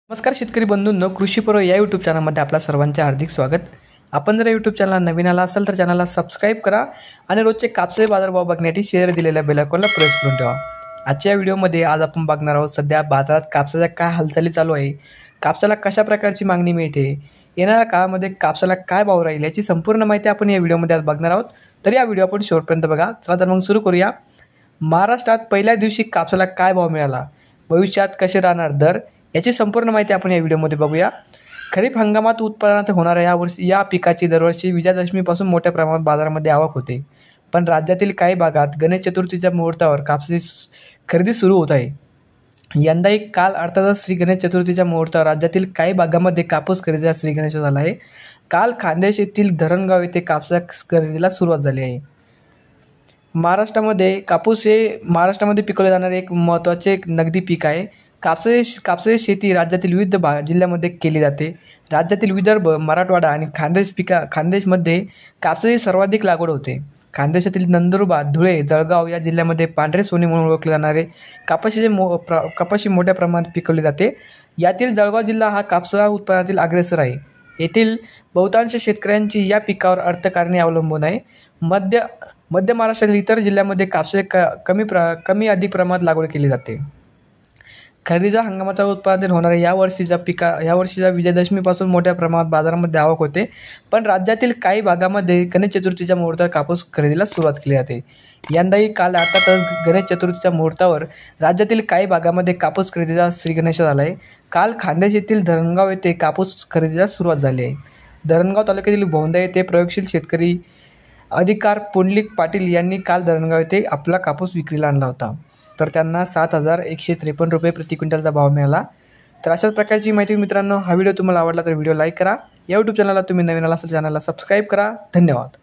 नमस्कार शेतकरी बंधूंनो, कृषीपर्व या यूट्यूब चॅनलमध्ये आपल्या सर्वांचे हार्दिक स्वागत। आपण जर यूट्यूब चॅनल नवीन आला असाल तर चॅनलला सबस्क्राईब करा आणि रोजचे कापसाचे बाजारभाव बघण्यासाठी शेअर दिलेल्या बेल आयकॉनला प्रेस करून ठेवा। आजच्या व्हिडिओमध्ये आज आपण बघणार आहोत सध्या बाजारात कापसाच्या काय हालचाली चालू आहे, कापसाला कशा प्रकारची मागणी मिळते, येणाऱ्या काळामध्ये कापसाला काय भाव राहील याची संपूर्ण माहिती आपण या व्हिडिओमध्ये आज बघणार आहोत। तर या व्हिडिओ आपण शेवटपर्यंत बघा। चला तर मग सुरू करूया। महाराष्ट्रात पहिल्या दिवशी कापसाला काय भाव मिळाला, भविष्यात कसे राहणार दर याची संपूर्ण माहिती आपण या व्हिडिओमध्ये बघूया। खरीप हंगामात उत्पादनात होणाऱ्या या पिकाची दरवर्षी विजयादशमीपासून मोठ्या प्रमाणात बाजारामध्ये आवक होते, पण राज्यातील काही भागात गणेश चतुर्थीच्या मुहूर्तावर कापसाची खरेदी सुरू होत आहे। यंदाही काल अर्थातच श्री गणेश चतुर्थीच्या मुहूर्तावर राज्यातील काही भागामध्ये कापूस खरेदीचा श्री गणेश झाला आहे। काल खान्देश येथील धरणगाव येथे कापसा खरेदीला सुरुवात झाली आहे। महाराष्ट्रामध्ये कापूस हे महाराष्ट्रामध्ये पिकवले जाणारे एक महत्त्वाचे नगदी पीक आहे। कापसाची शेती राज्यातील विविध जिल्ह्यामध्ये केली जाते। राज्यातील विदर्भ, मराठवाडा आणि खानदेशमध्ये कापसाची सर्वाधिक लागवड होते। खानदेशातील नंदुरबार, धुळे, जळगाव या जिल्ह्यामध्ये पांढरे सोने म्हणून ओळखले जाणारे कपाशी मोठ्या प्रमाणात पिकवली जाते। यातील जळगाव जिल्हा हा कापसा उत्पादनातील अग्रेसर आहे। येथील बहुतांश शेतकऱ्यांची या पिकावर अर्थकारणे अवलंबून आहे। मध्य महाराष्ट्रातील इतर जिल्ह्यामध्ये कापसाची कमी अधिक प्रमाणात लागवड केली जाते। खरेदीच्या हंगामाचा उत्पादन होणाऱ्या या वर्षीच्या विजयादशमीपासून मोठ्या प्रमाणात बाजारामध्ये आवक होते, पण राज्यातील काही भागामध्ये गणेश चतुर्थीच्या मुहूर्तावर कापूस खरेदीला सुरुवात केली जाते। यंदाही काल अर्थातच गणेश चतुर्थीच्या मुहूर्तावर राज्यातील काही भागामध्ये कापूस खरेदीचा श्री गणेश झाला आहे। काल खान्देश येथील धरणगाव येथे कापूस खरेदीला सुरुवात झाली आहे। धरणगाव तालुक्यातील भोंदा येथे प्रयोगशील शेतकरी अधिकार पुंडलिक पाटील यांनी काल धरणगाव येथे आपला कापूस विक्रीला आणला होता, तर त्यांना 7,153 रुपये प्रति क्विंटलचा भाव मिळाला। तर अशाच प्रकारची माहिती मित्रांनो, हा व्हिडिओ तुम्हाला आवडला तर व्हिडिओ लाईक करा। या यूट्यूब चॅनलला तुम्ही नवीन आला असेल चॅनलला सबस्क्राईब करा। धन्यवाद।